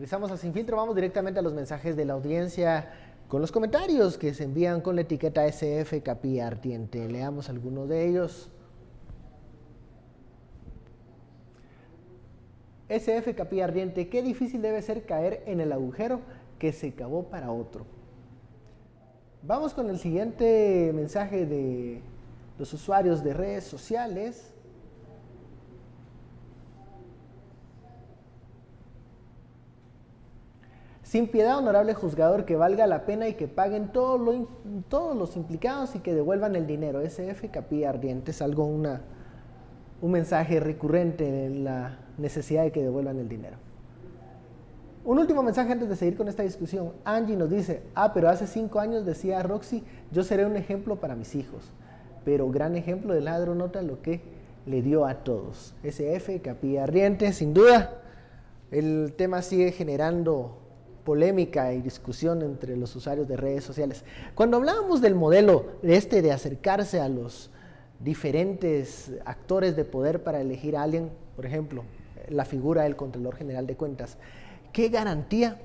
Regresamos a Sin Filtro, vamos directamente a los mensajes de la audiencia con los comentarios que se envían con la etiqueta SF Capilla Ardiente. Leamos algunos de ellos. SF Capilla Ardiente, qué difícil debe ser caer en el agujero que se cavó para otro. Vamos con el siguiente mensaje de los usuarios de redes sociales. Sin piedad, honorable juzgador, que valga la pena y que paguen todos los implicados y que devuelvan el dinero. SF Capilla Ardiente es algo, un mensaje recurrente en la necesidad de que devuelvan el dinero. Un último mensaje antes de seguir con esta discusión. Angie nos dice, pero hace 5 años decía Roxy, yo seré un ejemplo para mis hijos, pero gran ejemplo de ladro, nota lo que le dio a todos. SF Capilla Ardiente, sin duda, el tema sigue generando polémica y discusión entre los usuarios de redes sociales. Cuando hablábamos del modelo de acercarse a los diferentes actores de poder para elegir a alguien, por ejemplo, la figura del Contralor General de Cuentas, ¿qué garantía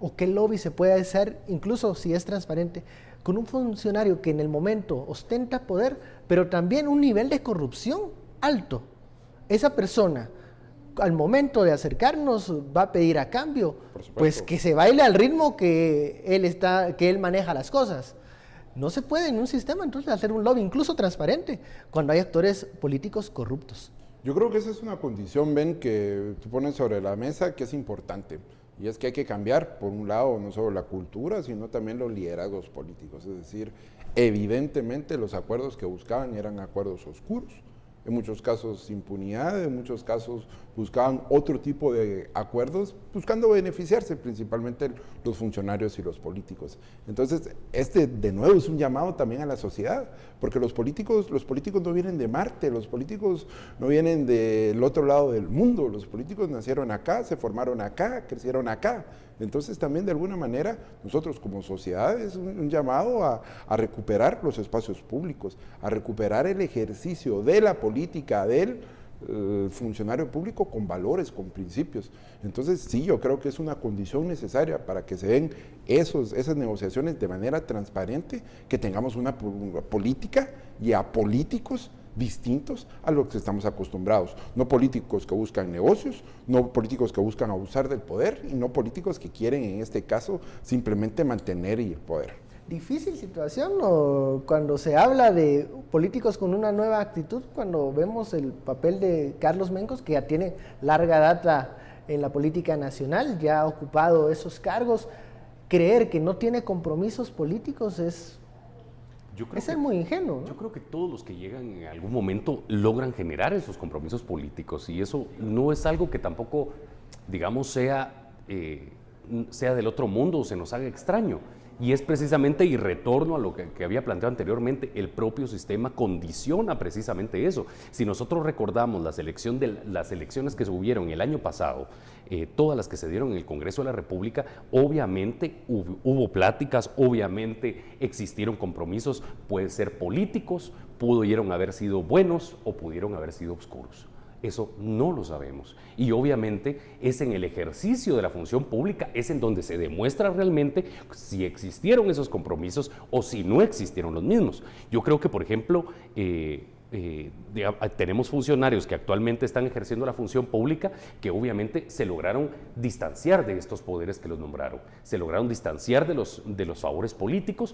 o qué lobby se puede hacer, incluso si es transparente, con un funcionario que en el momento ostenta poder, pero también un nivel de corrupción alto? Esa persona, al momento de acercarnos, va a pedir a cambio, pues que se baile al ritmo que él maneja las cosas. No se puede en un sistema entonces hacer un lobby, incluso transparente, cuando hay actores políticos corruptos. Yo creo que esa es una condición, Ben, que tú pones sobre la mesa que es importante. Y es que hay que cambiar, por un lado, no solo la cultura, sino también los liderazgos políticos. Es decir, evidentemente los acuerdos que buscaban eran acuerdos oscuros. En muchos casos impunidad, en muchos casos buscaban otro tipo de acuerdos, buscando beneficiarse principalmente los funcionarios y los políticos. Entonces, de nuevo es un llamado también a la sociedad, porque los políticos no vienen de Marte, los políticos no vienen del otro lado del mundo, los políticos nacieron acá, se formaron acá, crecieron acá. Entonces también de alguna manera nosotros como sociedad es un llamado a recuperar los espacios públicos, a recuperar el ejercicio de la política, del funcionario público con valores, con principios. Entonces sí, yo creo que es una condición necesaria para que se den esas negociaciones de manera transparente, que tengamos una política y a políticos distintos a lo que estamos acostumbrados, no políticos que buscan negocios, no políticos que buscan abusar del poder y no políticos que quieren en este caso simplemente mantener el poder. Difícil situación, ¿no? Cuando se habla de políticos con una nueva actitud, cuando vemos el papel de Carlos Mencos, que ya tiene larga data en la política nacional, ya ha ocupado esos cargos, creer que no tiene compromisos políticos es muy ingenuo, ¿no? Yo creo que todos los que llegan en algún momento logran generar esos compromisos políticos, y eso no es algo que tampoco, digamos, sea del otro mundo o se nos haga extraño. Y es precisamente, y retorno a lo que había planteado anteriormente, el propio sistema condiciona precisamente eso. Si nosotros recordamos las elecciones que se hubieron el año pasado, todas las que se dieron en el Congreso de la República, obviamente hubo pláticas, obviamente existieron compromisos, pueden ser políticos, pudieron haber sido buenos o pudieron haber sido oscuros. Eso no lo sabemos, y obviamente es en el ejercicio de la función pública, es en donde se demuestra realmente si existieron esos compromisos o si no existieron los mismos. Yo creo que, por ejemplo, tenemos funcionarios que actualmente están ejerciendo la función pública que obviamente se lograron distanciar de estos poderes que los nombraron, se lograron distanciar de los favores políticos,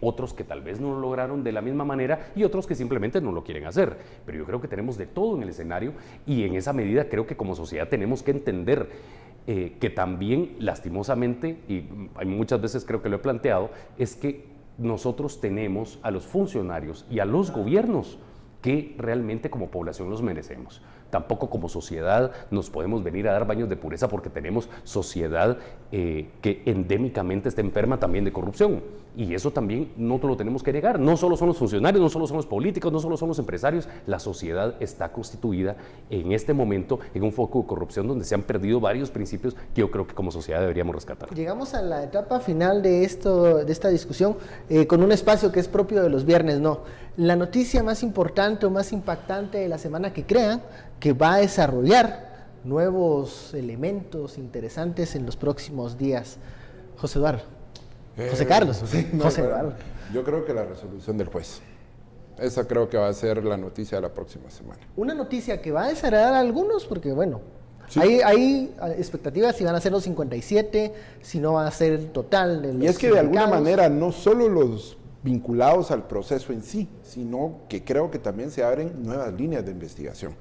otros que tal vez no lo lograron de la misma manera y otros que simplemente no lo quieren hacer. Pero yo creo que tenemos de todo en el escenario, y en esa medida creo que como sociedad tenemos que entender que también, lastimosamente, y muchas veces creo que lo he planteado, es que nosotros tenemos a los funcionarios y a los gobiernos que realmente como población los merecemos. Tampoco como sociedad nos podemos venir a dar baños de pureza, porque tenemos sociedad que endémicamente está enferma también de corrupción, y eso también nosotros lo tenemos que negar. No solo son los funcionarios, no solo son los políticos, no solo son los empresarios, la sociedad está constituida en este momento en un foco de corrupción donde se han perdido varios principios que yo creo que como sociedad deberíamos rescatar. Llegamos a la etapa final de esta discusión con un espacio que es propio de los viernes, ¿no? La noticia más importante o más impactante de la semana que crean, que va a desarrollar nuevos elementos interesantes en los próximos días. José Eduardo. José Carlos. José Eduardo. Yo creo que la resolución del juez. Esa creo que va a ser la noticia de la próxima semana. Una noticia que va a desagradar a algunos porque, bueno, sí, hay expectativas si van a ser los 57, si no va a ser el total de los Y es que de alguna manera no solo los vinculados al proceso en sí, sino que creo que también se abren nuevas líneas de investigación.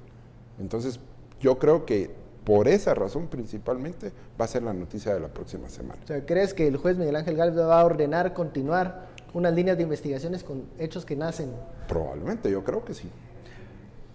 Entonces, yo creo que por esa razón principalmente va a ser la noticia de la próxima semana. O sea, ¿crees que el juez Miguel Ángel Gálvez va a ordenar continuar unas líneas de investigaciones con hechos que nacen? Probablemente, yo creo que sí.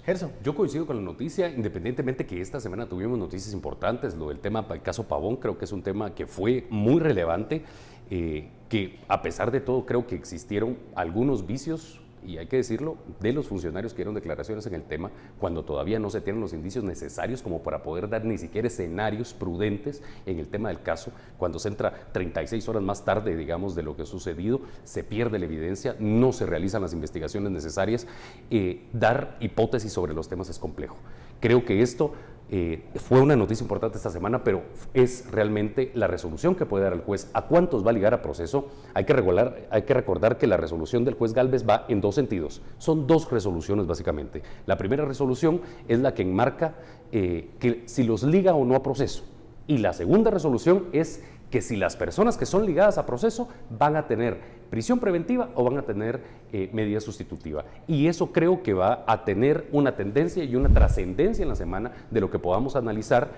Gerson. Yo coincido con la noticia, independientemente que esta semana tuvimos noticias importantes, lo del tema del caso Pavón, creo que es un tema que fue muy relevante, que a pesar de todo creo que existieron algunos vicios, y hay que decirlo, de los funcionarios que dieron declaraciones en el tema, cuando todavía no se tienen los indicios necesarios como para poder dar ni siquiera escenarios prudentes en el tema del caso. Cuando se entra 36 horas más tarde, digamos, de lo que ha sucedido, se pierde la evidencia, no se realizan las investigaciones necesarias. Dar hipótesis sobre los temas es complejo. Creo que esto fue una noticia importante esta semana, pero es realmente la resolución que puede dar el juez. ¿A cuántos va a ligar a proceso? Hay que recordar que la resolución del juez Gálvez va en dos sentidos. Son dos resoluciones básicamente. La primera resolución es la que enmarca que si los liga o no a proceso. Y la segunda resolución es que si las personas que son ligadas a proceso van a tener prisión preventiva o van a tener medida sustitutiva. Y eso creo que va a tener una tendencia y una trascendencia en la semana de lo que podamos analizar,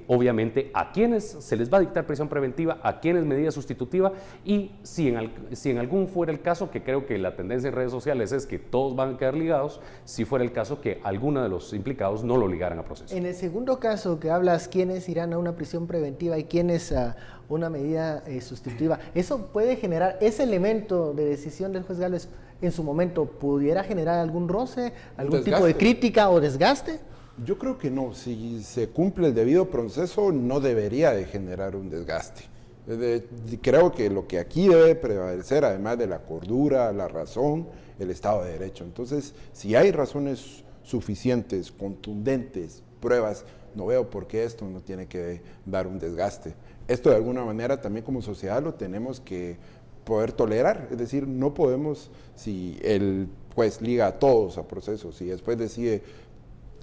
obviamente, a quienes se les va a dictar prisión preventiva, a quienes medida sustitutiva, y si en algún fuera el caso, que creo que la tendencia en redes sociales es que todos van a quedar ligados, si fuera el caso que alguno de los implicados no lo ligaran a proceso. En el segundo caso que hablas, ¿quiénes irán a una prisión preventiva y quiénes a una medida sustitutiva? ¿Eso puede generar, ese elemento de decisión del juez Gálvez en su momento, pudiera generar algún roce, algún tipo de crítica o desgaste? Yo creo que no. Si se cumple el debido proceso, no debería de generar un desgaste. Creo que lo que aquí debe prevalecer, además de la cordura, la razón, el Estado de Derecho. Entonces, si hay razones suficientes, contundentes, pruebas, no veo por qué esto no tiene que dar un desgaste. Esto de alguna manera también como sociedad lo tenemos que poder tolerar, es decir, no podemos, si el juez liga a todos a procesos y después decide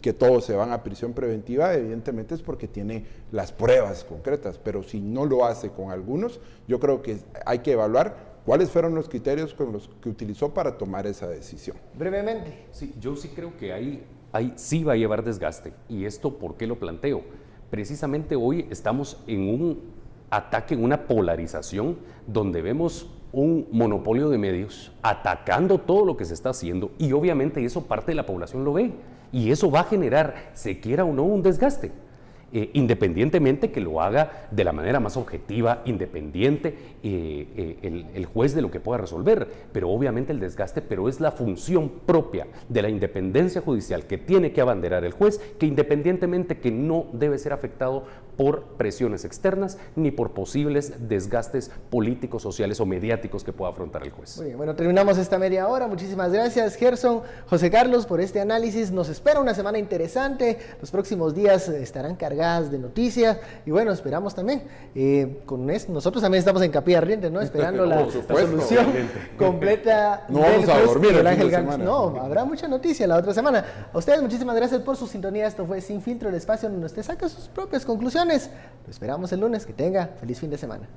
que todos se van a prisión preventiva, evidentemente es porque tiene las pruebas concretas, pero si no lo hace con algunos, yo creo que hay que evaluar cuáles fueron los criterios con los que utilizó para tomar esa decisión. Brevemente. Sí, yo sí creo que ahí sí va a llevar desgaste. ¿Y esto por qué lo planteo? Precisamente hoy estamos en un ataque, en una polarización donde vemos un monopolio de medios atacando todo lo que se está haciendo y obviamente eso parte de la población lo ve y eso va a generar, se quiera o no, un desgaste. Independientemente que lo haga de la manera más objetiva, independiente, el juez de lo que pueda resolver, pero obviamente el desgaste, pero es la función propia de la independencia judicial que tiene que abanderar el juez, que independientemente que no debe ser afectado por presiones externas ni por posibles desgastes políticos, sociales o mediáticos que pueda afrontar el juez. Muy bien, bueno, terminamos esta media hora. Muchísimas gracias, Gerson, José Carlos, por este análisis. Nos espera una semana interesante. Los próximos días estarán cargadas de noticias y bueno, esperamos también. Con esto, nosotros también estamos en Capilla Ardiente, ¿no? Esperando la solución completa. No vamos a dormir el fin de semana. No, habrá mucha noticia la otra semana. A ustedes muchísimas gracias por su sintonía. Esto fue Sin Filtro, el espacio donde usted saca sus propias conclusiones. Lo esperamos el lunes. Que tenga feliz fin de semana.